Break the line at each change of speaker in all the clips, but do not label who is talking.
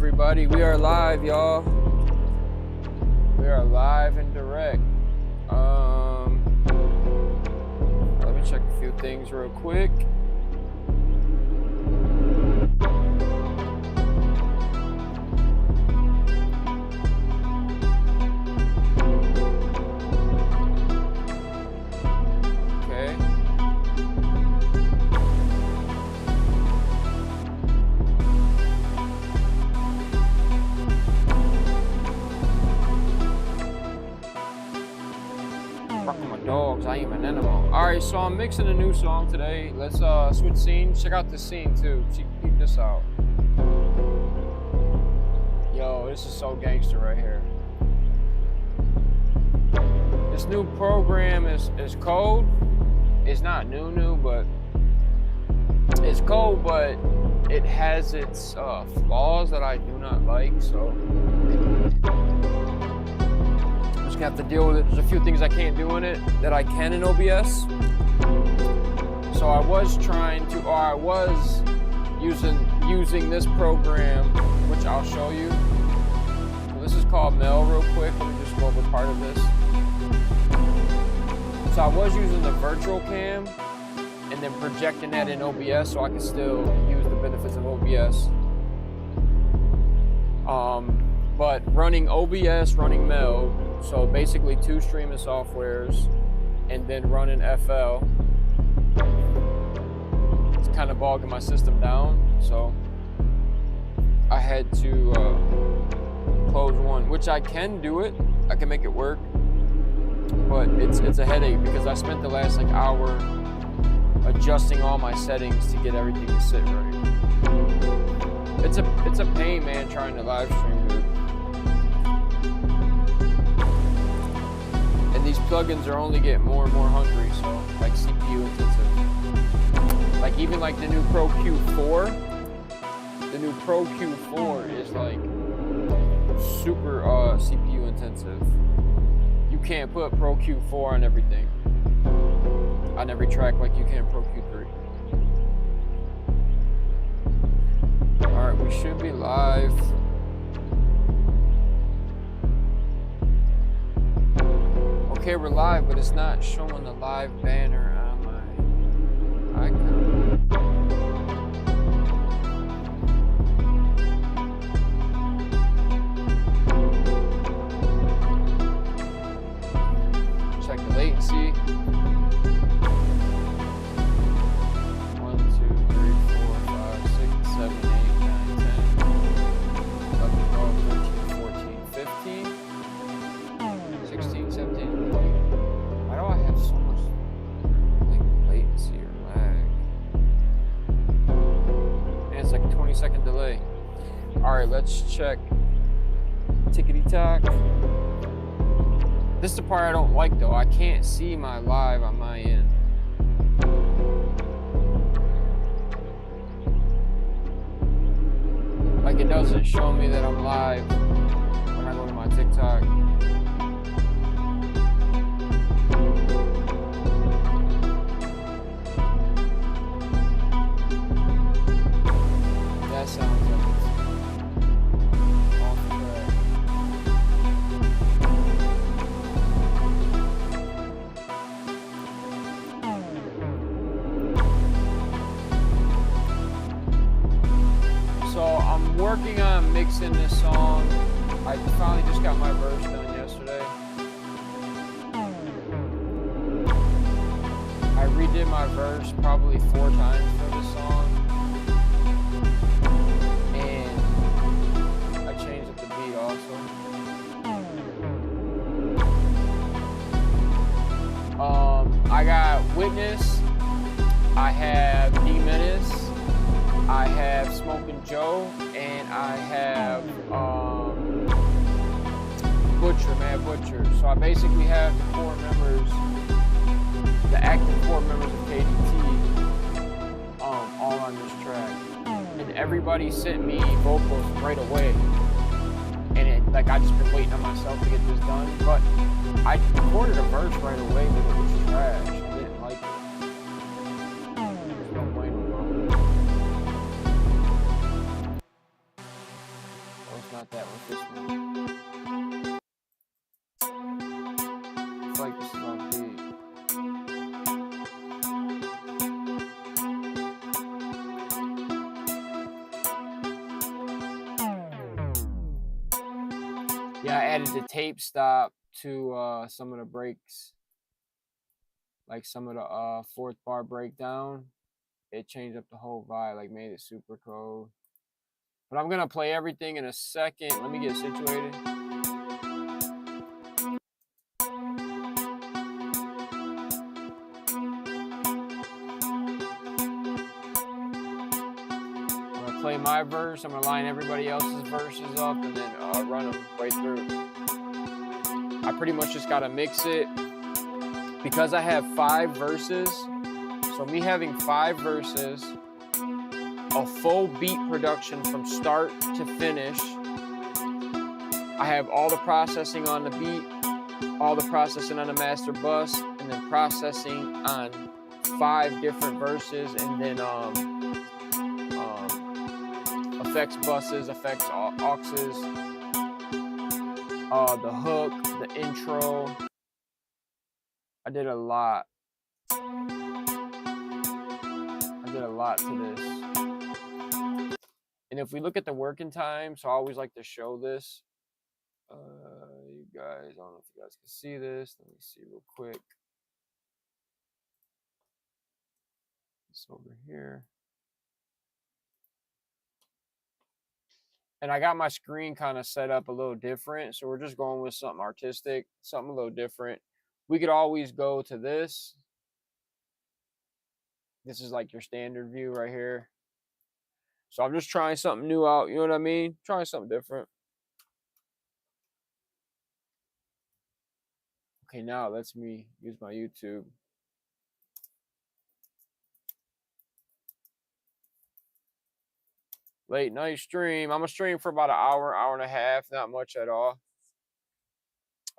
everybody? We are live, y'all. We are live and direct. Let me check a few things real quick. I am an animal. Alright, so I'm mixing a new song today. Let's switch scenes. Check out this scene too. Keep this out. Yo, this is so gangster right here. This new program is cold. It's not new, but it's cold, but it has its flaws that I do not like, so have to deal with it. There's a few things I can't do in it that I can in OBS. So I was using this program, which I'll show you. So this is called Mel real quick. Let me just go over part of this. So I was using the virtual cam and then projecting that in OBS so I can still use the benefits of OBS. But running OBS, running Mel, so basically 2 streaming softwares and then running FL, it's kind of bogging my system down, so I had to close one, which I can do it, I can make it work, but it's a headache because I spent the last hour adjusting all my settings to get everything to sit right. It's a pain, man, trying to live stream, dude. And these plugins are only getting more and more hungry, so like CPU intensive. Like even like the new Pro Q4, the new Pro Q4 is like super CPU intensive. You can't put Pro Q4 on everything, on every track like you can Pro Q3. All right, we should be live. Okay, we're live, but it's not showing the live banner on my icon. Check the latency. 1, 2, 3, 4, 5, 6, 7, 8, 9, 10, 11, 12, 13, 14, 15, 16, 17. Why do I have so much latency or lag? And it's like a 20-second delay. All right, let's check. Tickety-tock. This is the part I don't like though. I can't see my live on my end. Like it doesn't show me that I'm live when I go to my TikTok. That sounds like it's off track. So I'm working on mixing this song. I finally just got my verse done yesterday. I redid my verse probably 4 times for this song. I got Witness, I have D-Menace, I have Smokin' Joe, and I have Butcher, Mad Butcher. So I basically have the core members, the active core members of KDT, all on this track. And everybody sent me vocals right away. And I just been waiting on myself to get this done, but I recorded a verse right away, but it was trash. I didn't like it. There's no blame, bro. like that with this one. I feel like this is on beat. Yeah, I added the tape stop to some of the breaks, like some of the fourth bar breakdown. It changed up the whole vibe, like made it super cold. But I'm gonna play everything in a second. Let me get situated. I'm gonna play my verse. I'm gonna line everybody else's verses up and then run them right through. I pretty much just gotta mix it because I have 5 verses. So me having 5 verses, a full beat production from start to finish. I have all the processing on the beat, all the processing on the master bus, and then processing on 5 different verses, and then effects buses, effects auxes, the hook, the intro. I did a lot. I did a lot to this. And if we look at the working time, so I always like to show this. You guys, I don't know if you guys can see this. Let me see real quick. It's over here. And I got my screen kind of set up a little different. So we're just going with something artistic, something a little different. We could always go to this. This is like your standard view right here. So I'm just trying something new out. You know what I mean? Trying something different. Okay, now it lets me use my YouTube. Late night stream. I'm gonna stream for about an hour, hour and a half, not much at all.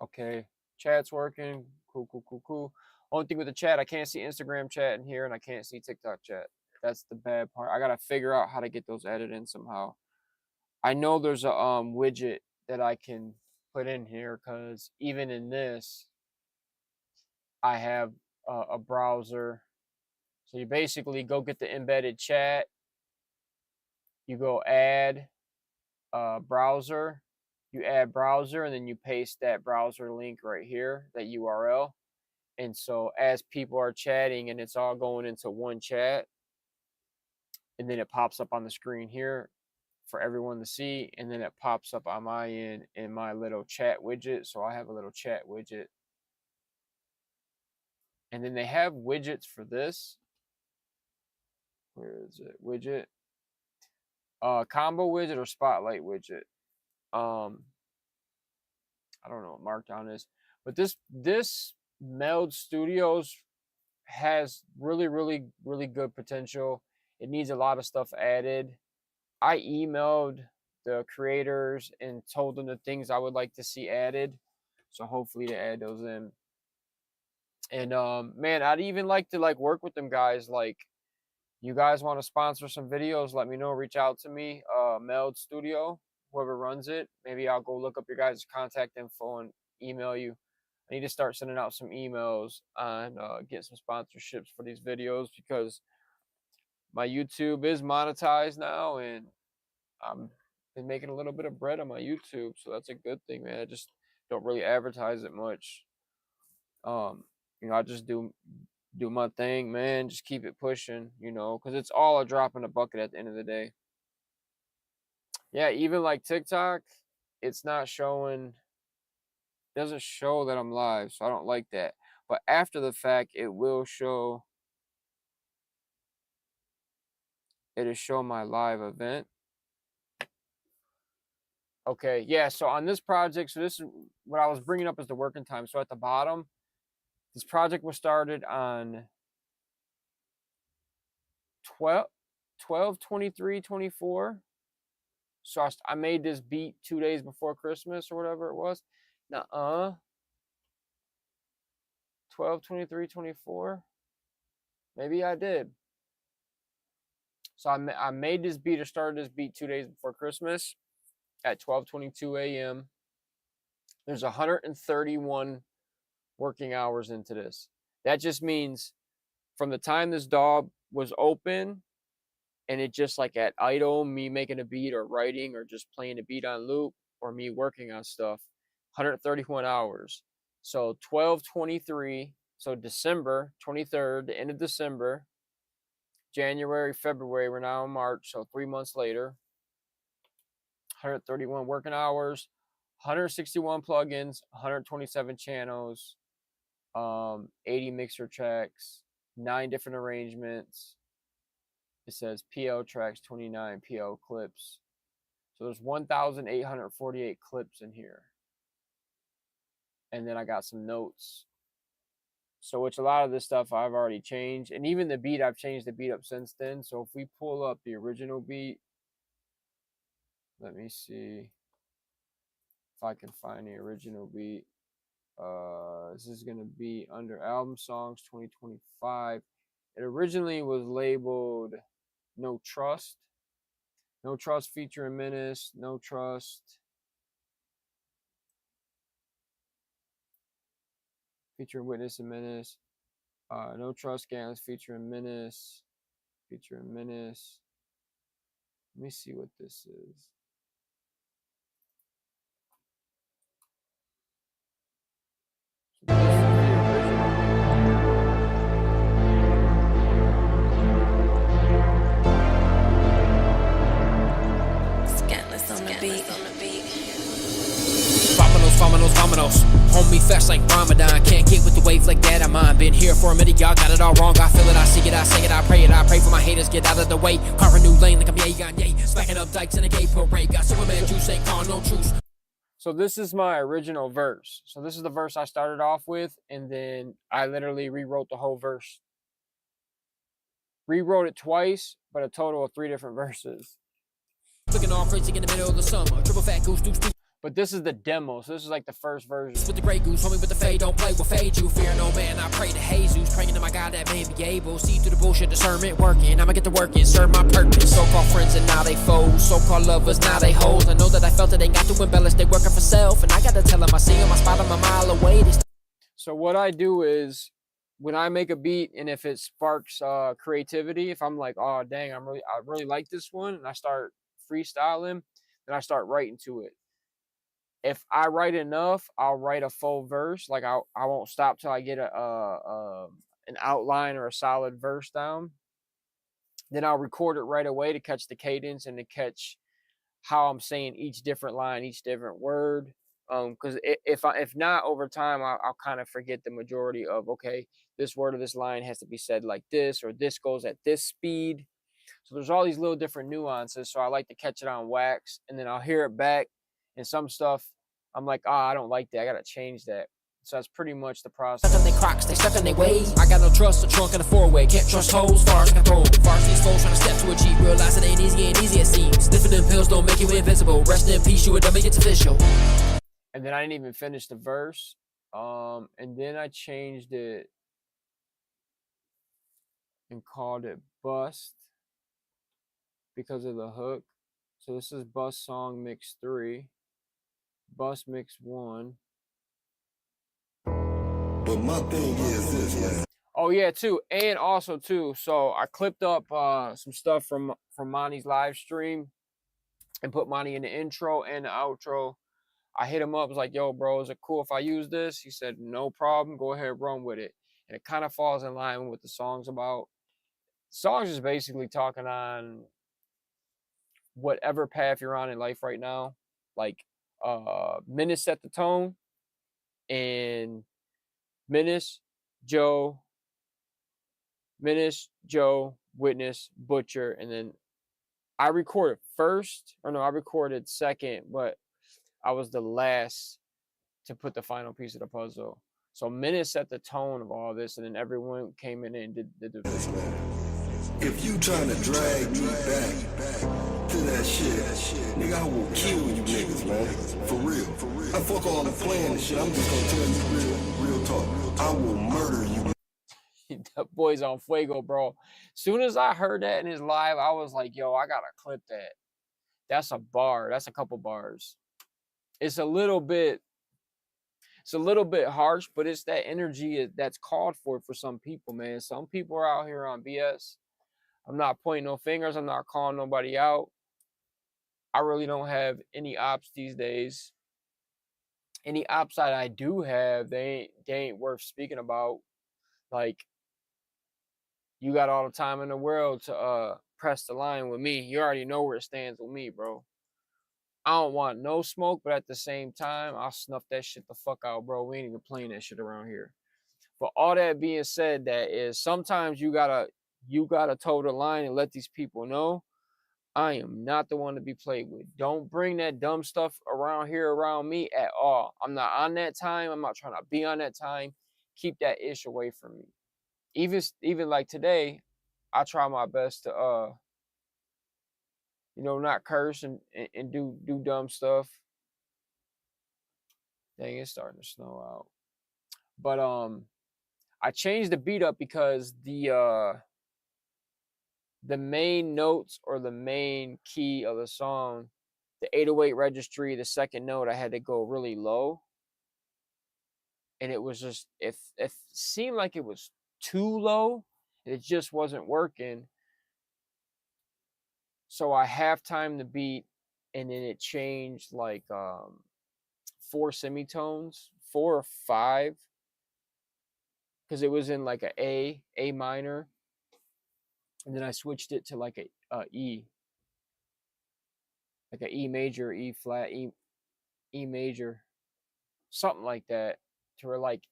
Okay, chat's working. Cool, cool, cool, cool. Only thing with the chat, I can't see Instagram chat in here, and I can't see TikTok chat. That's the bad part. I gotta figure out how to get those added in somehow. I know there's a widget that I can put in here because even in this, I have a browser. So you basically go get the embedded chat. You go add browser. You add browser, and then you paste that browser link right here, that URL. And so as people are chatting and it's all going into one chat, and then it pops up on the screen here for everyone to see, and then it pops up on my end in my little chat widget. So I have a little chat widget. And then they have widgets for this. Where is it? Widget. Combo widget or spotlight widget. I don't know what Markdown is. But this Meld Studios has really, really, really good potential. It needs a lot of stuff added. I emailed the creators and told them the things I would like to see added. So hopefully to add those in. And man, I'd even like to work with them guys. Like, you guys want to sponsor some videos, let me know. Reach out to me. Meld Studio, whoever runs it. Maybe I'll go look up your guys' contact info and email you. I need to start sending out some emails and get some sponsorships for these videos because my YouTube is monetized now, and I'm been making a little bit of bread on my YouTube, so that's a good thing, man. I just don't really advertise it much. I just do my thing, man. Just keep it pushing, because it's all a drop in the bucket at the end of the day. Yeah, even like TikTok, it's not showing. Doesn't show that I'm live, so I don't like that. But after the fact, it will show. It'll show my live event. Okay, yeah. So on this project, so this is what I was bringing up as the working time. So at the bottom, this project was started on 12/23/24. So I made this beat 2 days before Christmas or whatever it was. Nuh-uh. 12/23/24. Maybe I did. So I made this beat or started this beat 2 days before Christmas. at 12:22 a.m. There's 131 working hours into this. That just means from the time this dog was open and it just like at idle, me making a beat or writing or just playing a beat on loop or me working on stuff, 131 hours. So 12/23, so December 23rd, the end of December, January, February, we're now in March, so 3 months later, 131 working hours, 161 plugins, 127 channels, 80 mixer tracks, 9 different arrangements. It says PL tracks, 29 PL clips. So there's 1,848 clips in here. And then I got some notes. So which a lot of this stuff I've already changed. And even the beat, I've changed the beat up since then. So if we pull up the original beat, let me see if I can find the original beat. This is going to be under album songs 2025. It originally was labeled No Trust. No Trust featuring Menace. No Trust featuring Witness and Menace. No Trust Scandalous featuring Menace. Featuring Menace. Let me see what this is.
Scantless on the beat.
Vominos. Homie fast like Ramadan. Can't get with the wave like that, I'm on. Been here for a minute, y'all got it all wrong. I feel it, I see it, I say it, I pray it. I pray for my haters, get out of the way. Carve a new lane like I'm Ye. Smacking up dykes in a gay parade. Got Superman juice, ain't call no truce.
So this is my original verse. So this is the verse I started off with, and then I literally rewrote the whole verse. Rewrote it twice, but a total of 3 different verses.
Looking all crazy in the middle of the summer. Triple fat goose, deuce.
But this is the demo, so this is like the first version.
With the gray goose, homie with the fade, don't play with fade. You fear no man, I pray to Jesus. Praying to my God that may be able. See through the bullshit, discernment working. I'ma get to working, serve my purpose. So-called friends and now they foes. So-called lovers, now they hoes. I know that I felt it, ain't got to embellish. They working for self, and I gotta tell them I see them. I spot them a mile away.
So what I do is, when I make a beat and if it sparks creativity, if I'm like, oh dang, I really like this one, and I start freestyling, then I start writing to it. If I write enough, I'll write a full verse. Like I won't stop till I get an outline or a solid verse down. Then I'll record it right away to catch the cadence and to catch how I'm saying each different line, each different word. Because if not, over time, I'll kind of forget the majority of, okay, this word or this line has to be said like this, or this goes at this speed. So there's all these little different nuances. So I like to catch it on wax, and then I'll hear it back. And some stuff, I'm like, I don't like that. I got to change that. So that's pretty much the process.
Stuck in they crocs, they stuck in they ways. I got no trust, a trunk and a four-way. Can't trust hoes, far as control. Far as these foes trying to step to a Jeep. Realize it ain't easy it seems. Sniffing them pills don't make you invincible. Rest in peace, you a dummy, it's official.
And then I didn't even finish the verse. And then I changed it and called it Bust because of the hook. So this is Bust Song Mix 3. Bust Mix 1.
But my thing is this, man.
Oh yeah, too, and also too. So I clipped up some stuff from Monty's live stream and put Monty in the intro and the outro. I hit him up, was like, "Yo, bro, is it cool if I use this?" He said, "No problem. Go ahead, run with it." And it kind of falls in line with what the song's about. The song's just basically talking on whatever path you're on in life right now. Like, Menace set the tone, and Menace, Joe, Witness, Butcher, and then I recorded first, or no, I recorded second, but I was the last to put the final piece of the puzzle. So Menace set the tone of all this, and then everyone came in and did the division.
If you trying to drag me back to that shit, nigga, I will kill you niggas, man. For real. I fuck all the playing and shit. I'm just gonna tell you real talk. I will murder you.
The boy's on fuego, bro. Soon as I heard that in his live, I was like, yo, I gotta clip that. That's a bar. That's a couple bars. It's a little bit harsh, but it's that energy that's called for some people, man. Some people are out here on BS. I'm not pointing no fingers. I'm not calling nobody out. I really don't have any ops these days. Any ops that I do have, they ain't worth speaking about. Like, you got all the time in the world to press the line with me. You already know where it stands with me, bro. I don't want no smoke, but at the same time, I'll snuff that shit the fuck out, bro. We ain't even playing that shit around here. But all that being said, that is sometimes you gotta toe the line and let these people know I am not the one to be played with. Don't bring that dumb stuff around here around me at all. I'm not on that time. I'm not trying to be on that time. Keep that ish away from me. Even like today, I try my best to not curse and do dumb stuff. Dang, it's starting to snow out. But I changed the beat up because the main notes or the main key of the song, the 808 registry, the second note, I had to go really low. And it was just, it seemed like it was too low. It just wasn't working. So I half-timed the beat, and then it changed like 4 semitones, 4 or 5, because it was in like a A minor, and then I switched it to like a E, like a E major, E flat, E major, something like that, to where like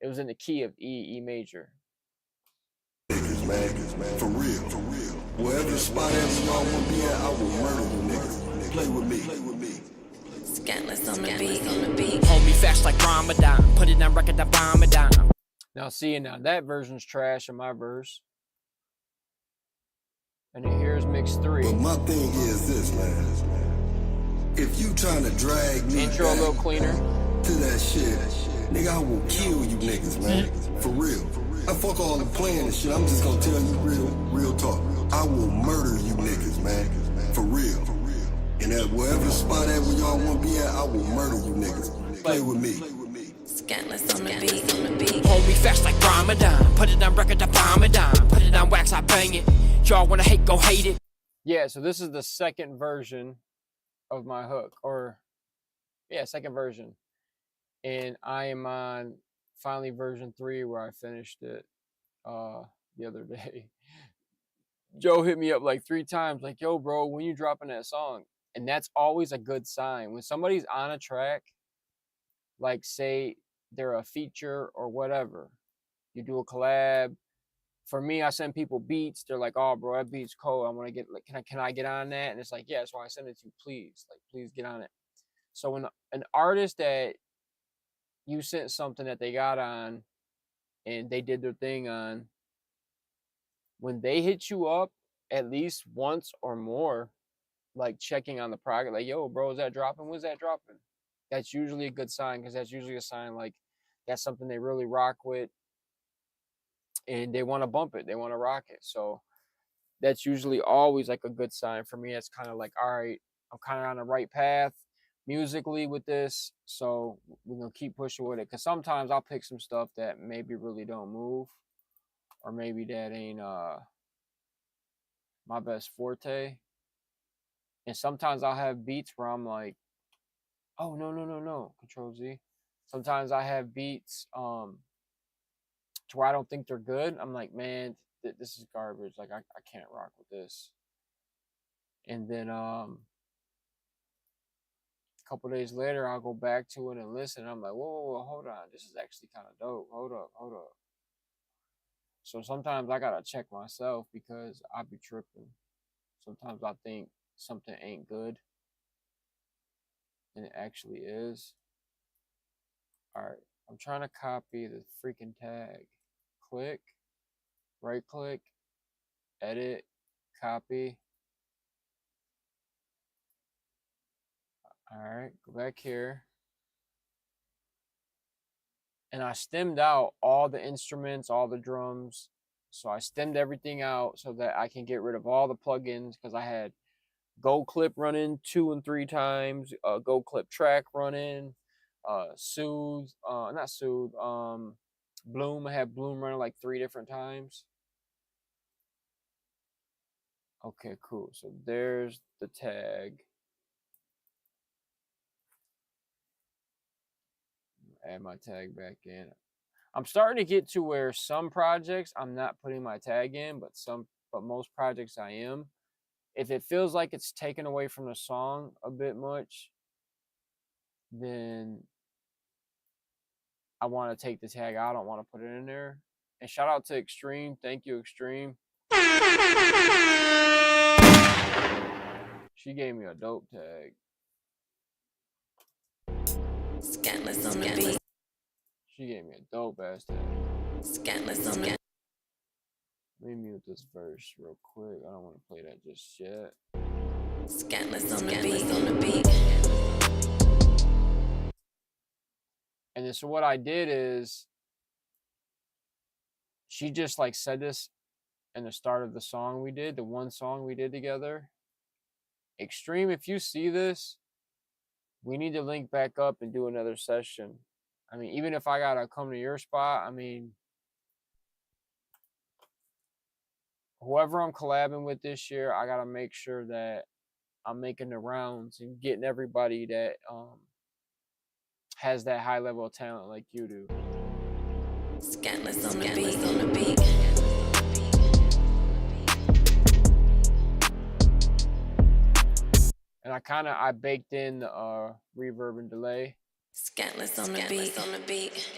it was in the key of E major.
Niggas, man, for real. Wherever spot at y'all wanna be at, I will murder you niggas. Play with me.
Scantless on the beat.
Hold me fast like Ramadan. Put it on record, I bomb it down.
Now see, now that version's trash in my verse. And then here's mix 3.
But my thing is this, man. If you trying to drag me
intro
back
a little cleaner
to that shit, nigga, I will kill you niggas, man. For real. I fuck all the playing and shit. I'm just gonna tell you real talk. I will murder you niggas, man. For real. And at wherever spot at where y'all wanna be at, I will murder you niggas. Play with me.
Scantless on the beat.
Hold me fast like Ramadan. Put it on record, I bomb it down. Put it on wax, I bang it. Y'all wanna hate, go hate it.
Yeah, so this is the second version of my hook, or yeah, second version. And I am on finally version 3 where I finished it the other day. Joe hit me up like 3 times, like, yo, bro, when you dropping that song? And that's always a good sign. When somebody's on a track, like say they're a feature or whatever, you do a collab. For me, I send people beats. They're like, oh, bro, that beat's cold. I want to get, like, can I get on that? And it's like, yeah, that's why I send it to you. Please, like, please get on it. So when an artist that you sent something that they got on and they did their thing on, when they hit you up at least once or more, like checking on the project, like, yo, bro, is that dropping? When's that dropping? That's usually a good sign, because that's usually a sign like that's something they really rock with and they want to bump it. They want to rock it. So that's usually always like a good sign for me. It's kind of like, all right, I'm kind of on the right path musically with this. So we're going to keep pushing with it. Because sometimes I'll pick some stuff that maybe really don't move, or maybe that ain't my best forte. And sometimes I'll have beats where I'm like, oh, no, Control Z. Sometimes I have beats to where I don't think they're good. I'm like, man, this is garbage. Like, I can't rock with this. And then a couple days later, I'll go back to it and listen. And I'm like, whoa, hold on. This is actually kind of dope. Hold up. So sometimes I got to check myself, because I be tripping. Sometimes I think something ain't good, and it actually is. All right, I'm trying to copy the freaking tag. Click, right click, edit, copy. All right, go back here. And I stemmed out all the instruments, all the drums. So I stemmed everything out so that I can get rid of all the plugins, because I had Go clip running 2 and 3 times, go clip track running, soothe, not soothe, bloom. I have bloom running like 3 different times. Okay, cool. So there's the tag. Add my tag back in. I'm starting to get to where some projects I'm not putting my tag in, but most projects I am. If it feels like it's taken away from the song a bit much, then I want to take the tag out. I don't want to put it in there. And shout out to Extreme. Thank you, Extreme. She gave me a dope tag.
Scantless on the beat.
She gave me a dope ass tag.
Scantless on the beat.
Let me mute this verse real quick. I don't want to play that just yet.
Scantless on the beat. On the beat.
And then so what I did is she just like said this in the start of the song we did, the one song we did together. Extreme, if you see this, we need to link back up and do another session. I mean, even if I gotta come to your spot, I mean, whoever I'm collabing with this year, I gotta make sure that I'm making the rounds and getting everybody that has that high level of talent like you do.
Scantless on the beat. On the beat.
And I baked in the reverb and delay.
Scantless on the beat. On the beat.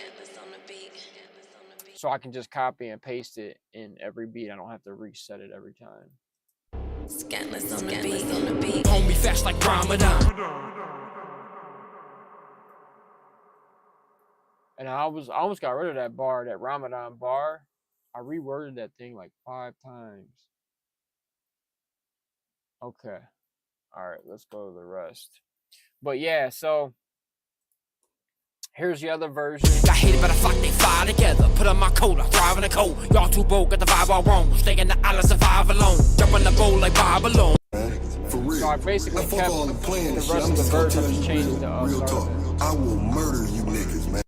So I can just copy and paste it in every beat. I don't have to reset it every time.
Scantless on the beat. On the beat.
Hold me fast like Ramadan.
And I almost got rid of that bar, that Ramadan bar. I reworded that thing like 5 times. Okay. All right, let's go to the rest. But yeah, so here's the other version.
Got hated by the flock, they fly together. Put on my coat, I thrive in the cold. Y'all too bold, got the vibe all wrong. Stay in the island, survive alone. Jump on the boat like Bob alone.
For real.
So I basically
fuck
kept
all the playing
the
shit.
rest
I'm
of the
just gonna
verse. I
tell
just
you
changed the
real talk. I will murder you niggas, man.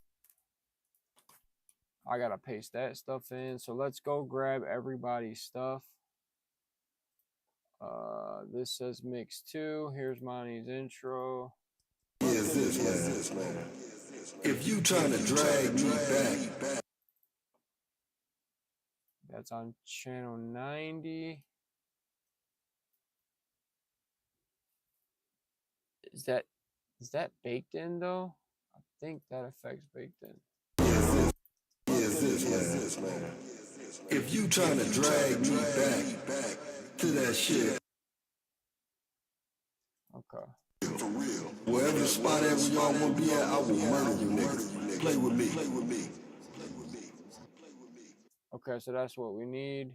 I gotta paste that stuff in. So let's go grab everybody's stuff. This says mix 2. Here's Monty's intro.
Is this, man? If you trying to drag me back,
That's on channel 90. Is that baked in though? I think that effect's baked in.
is this, man? If you trying to drag me back to that shit,
Okay.
for real. Wherever the spot at where y'all wanna be at, I will murder you niggas. Play with me.
Okay, so that's what we need.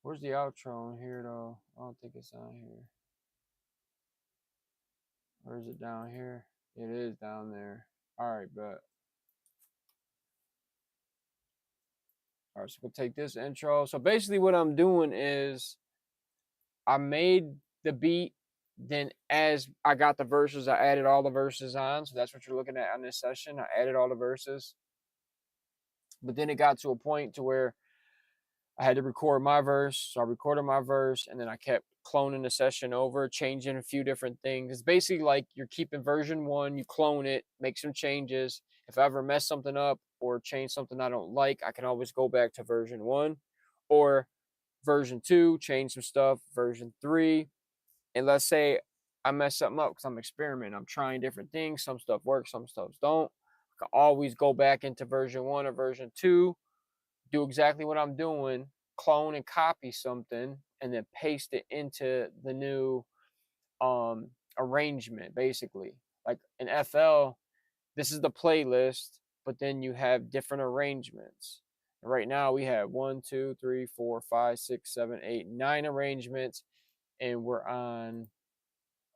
Where's the outro on here though? I don't think it's on here. Or is it down here? It is down there. Alright, but alright, so we'll take this intro. So basically what I'm doing is I made the beat, then as I got the verses, I added all the verses on. So that's what you're looking at on this session. I added all the verses. But then it got to a point to where I had to record my verse. So I recorded my verse and then I kept cloning the session over, changing a few different things. It's basically like you're keeping version 1, you clone it, make some changes. If I ever mess something up or change something I don't like, I can always go back to version 1 or version 2, change some stuff, version 3. And let's say I mess something up because I'm experimenting. I'm trying different things. Some stuff works, some stuff don't. I can always go back into version 1 or version 2, do exactly what I'm doing, clone and copy something, and then paste it into the new arrangement, basically. Like in FL, this is the playlist, but then you have different arrangements. And right now we have 1, 2, 3, 4, 5, 6, 7, 8, 9 arrangements, and we're on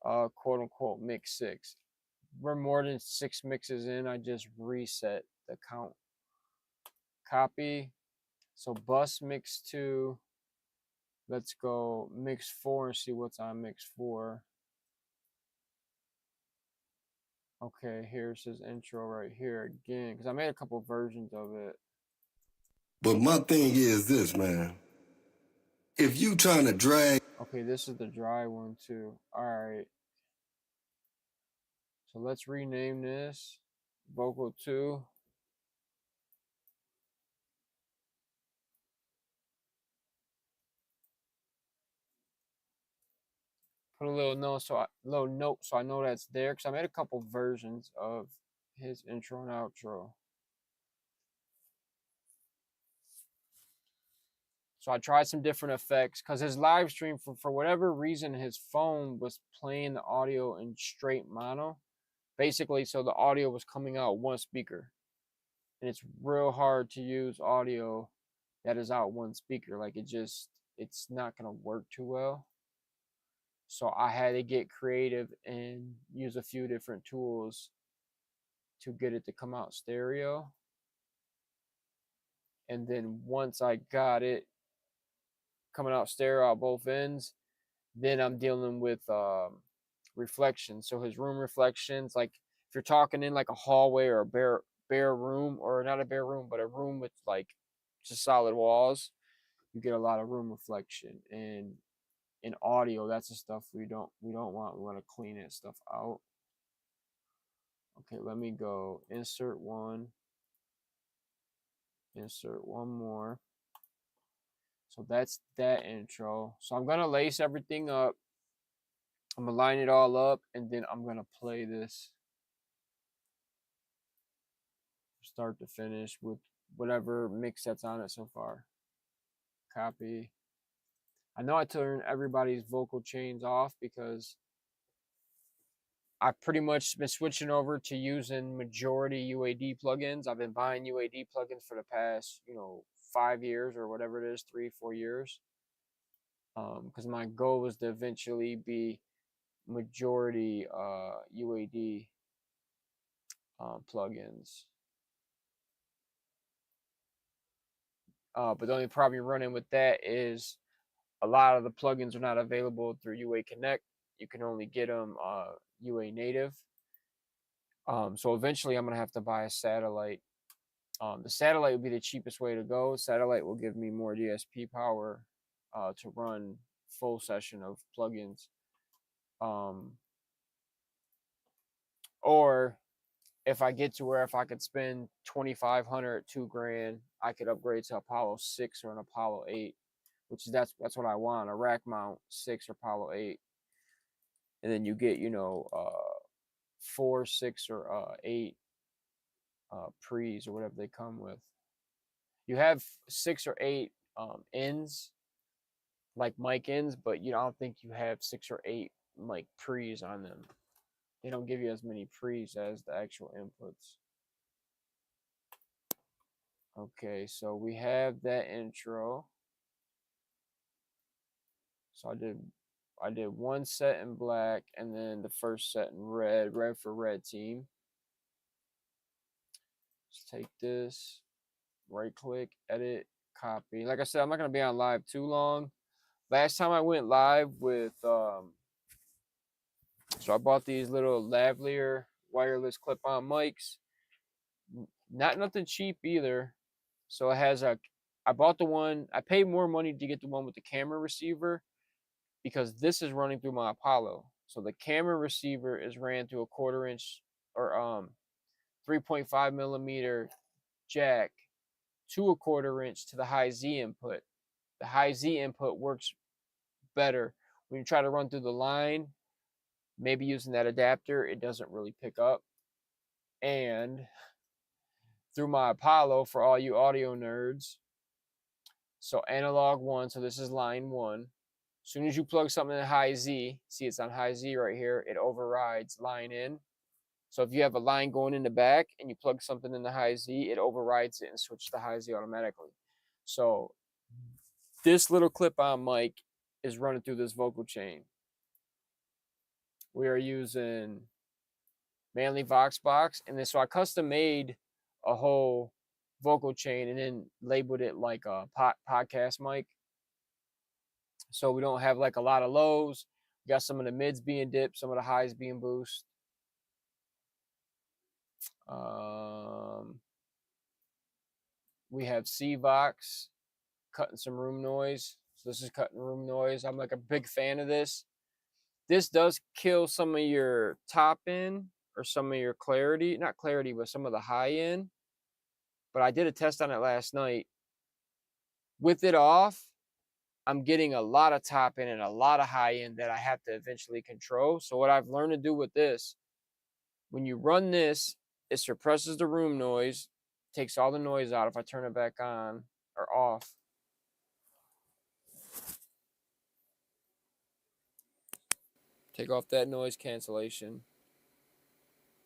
quote unquote mix 6. We're more than 6 mixes in. I just reset the count. Copy. So bus mix 2. Let's go mix 4 and see what's on mix 4. Okay, here's his intro right here again, because I made a couple versions of it.
But my thing is this, man. If you trying to drag...
Okay, this is the dry one too. Alright. So let's rename this Vocal 2. Put a little note so I know that's there, because I made a couple versions of his intro and outro. So I tried some different effects because his live stream, for whatever reason, his phone was playing the audio in straight mono. Basically, so the audio was coming out one speaker. And it's real hard to use audio that is out one speaker. Like it's not going to work too well. So I had to get creative and use a few different tools to get it to come out stereo. And then once I got it coming out stereo at both ends, then I'm dealing with reflections. So his room reflections, like if you're talking in like a hallway or a bare room, or not a bare room, but a room with like just solid walls, you get a lot of room reflection. And in audio, that's the stuff we don't want. We want to clean that stuff out. Okay, let me go insert one more. So that's that intro. So I'm gonna lace everything up. I'm gonna line it all up, and then I'm gonna play this start to finish with whatever mix that's on it so far. Copy. I know I turned everybody's vocal chains off because I've pretty much been switching over to using majority UAD plugins. I've been buying UAD plugins for the past, 5 years or whatever it is, 3-4 years. Because my goal was to eventually be majority UAD plugins. But the only problem you're running with that is a lot of the plugins are not available through UA Connect. You can only get them UA native. So eventually I'm going to have to buy a satellite. The satellite would be the cheapest way to go. Satellite will give me more DSP power to run full session of plugins. Or if I get to where if I could spend $2,500, $2,000, I could upgrade to Apollo 6 or an Apollo 8, which is that's what I want, a rack mount 6 or Apollo 8. And then you get, 4, 6, or 8 pre's or whatever they come with. You have 6 or 8 ends, like mic ends, but I don't think you have 6 or 8 like pre's on them. They don't give you as many pre's as the actual inputs. Okay, so we have that intro. So I did one set in black and then the first set in red for red team. Let's take this, right click, edit, copy. Like I said, I'm not going to be on live too long. Last time I went live with, so I bought these little lavalier wireless clip-on mics. Nothing cheap either. So it has I bought the one, I paid more money to get the one with the camera receiver because this is running through my Apollo. So the camera receiver is ran through a 1/4 inch or 3.5 millimeter jack to a 1/4 inch to the high Z input. The high Z input works better when you try to run through the line. Maybe using that adapter, it doesn't really pick up. And through my Apollo, for all you audio nerds, so analog 1, so this is line 1. As soon as you plug something in high Z, see it's on high Z right here, it overrides line in. So if you have a line going in the back and you plug something in the high Z, it overrides it and switches to high Z automatically. So this little clip-on mic is running through this vocal chain. We are using mainly Voxbox, and then so I custom made a whole vocal chain and then labeled it like a podcast mic. So we don't have like a lot of lows. We got some of the mids being dipped, some of the highs being boost. We have C-Vox cutting some room noise. So this is cutting room noise. I'm like a big fan of this. This does kill some of your top end or some of your clarity, not clarity, but some of the high end. But I did a test on it last night. With it off, I'm getting a lot of top end and a lot of high end that I have to eventually control. So what I've learned to do with this, when you run this, it suppresses the room noise, takes all the noise out. If I turn it back on or off, take off that noise cancellation.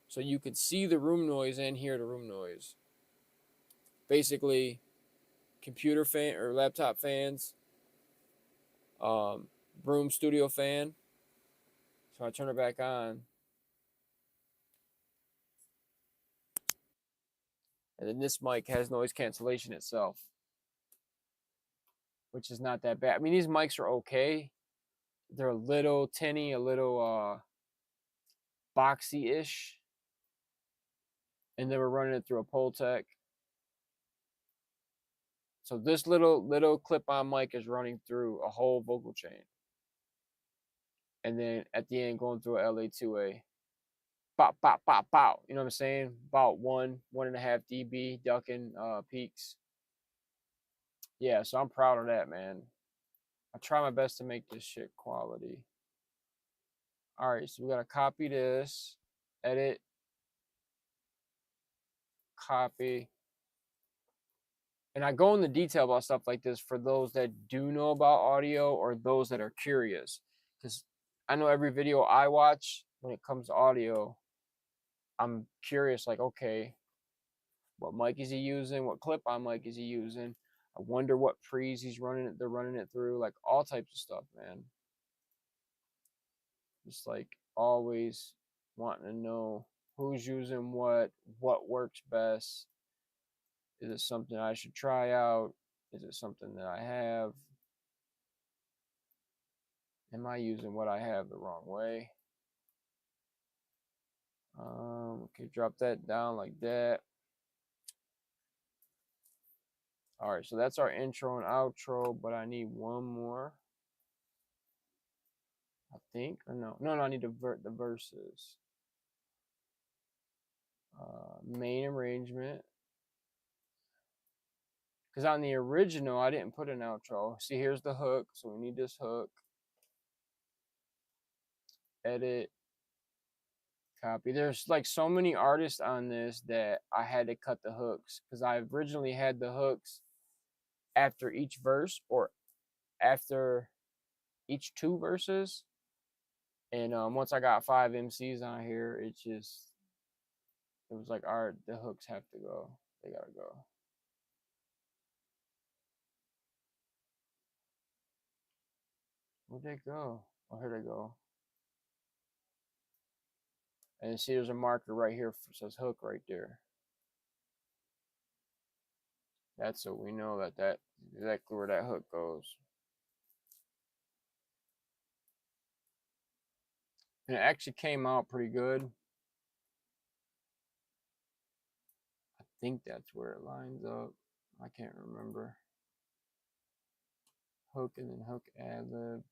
So you can see the room noise and hear the room noise. Basically, computer fan or laptop fans, room studio fan. So I turn it back on. And then this mic has noise cancellation itself, which is not that bad. I mean, these mics are okay. They're a little tinny, a little boxy-ish. And then we're running it through a Pultec. So this little clip-on mic is running through a whole vocal chain. And then at the end going through a LA2A. Bop, bop, bop, bop. You know what I'm saying? About 1.5 dB ducking peaks. Yeah, so I'm proud of that, man. I try my best to make this shit quality. All right, so we gotta copy this, edit, copy. And I go into detail about stuff like this for those that do know about audio or those that are curious. Because I know every video I watch when it comes to audio, I'm curious, like, okay, what mic is he using? What clip-on mic is he using? I wonder what pre's they're running it through, like all types of stuff, man. Just like always wanting to know who's using what works best. Is it something I should try out? Is it something that I have? Am I using what I have the wrong way? Okay, drop that down like that. All right, so that's our intro and outro, but I need one more. I think, or no, I need to vert the verses. Main arrangement. Because on the original, I didn't put an outro. See, here's the hook, so we need this hook. Edit, copy. There's like so many artists on this that I had to cut the hooks because I originally had the hooks after each verse or after each two verses. And once I got 5 MCs on here, it was like, all right, the hooks have to go. They gotta go. Where'd they go? Oh, here they go. And see, there's a marker right here that says hook right there. That's so we know that that's exactly where that hook goes. And it actually came out pretty good. I think that's where it lines up. I can't remember. Hook and then hook ad lib.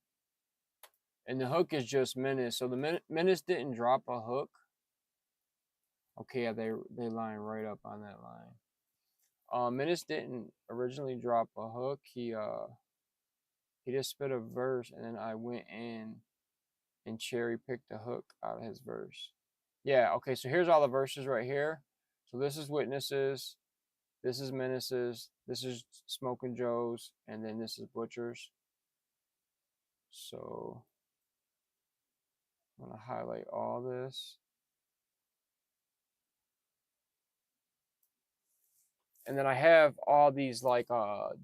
And the hook is just Menace. So the Menace didn't drop a hook. Okay, yeah, they line right up on that line. Menace didn't originally drop a hook. He just spit a verse, and then I went in and cherry picked a hook out of his verse. Yeah, okay, so here's all the verses right here. So this is Witnesses, this is Menaces, this is Smoking Joe's, and then this is Butcher's. So I'm gonna highlight all this. And then I have all these like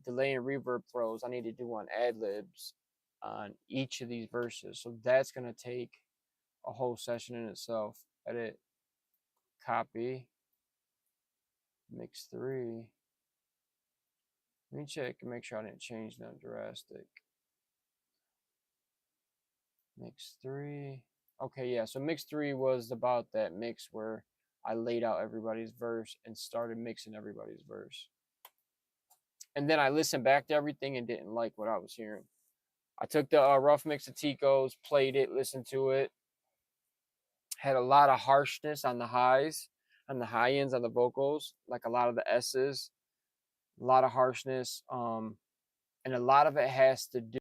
delay and reverb throws I need to do on ad libs on each of these verses. So that's gonna take a whole session in itself. Edit, copy, mix 3. Let me check and make sure I didn't change nothing drastic. Mix 3. Okay, yeah. So mix 3 was about that mix where I laid out everybody's verse and started mixing everybody's verse. And then I listened back to everything and didn't like what I was hearing. I took the rough mix of Tico's, played it, listened to it. Had a lot of harshness on the highs, on the high ends on the vocals, like a lot of the S's, a lot of harshness. And a lot of it has to do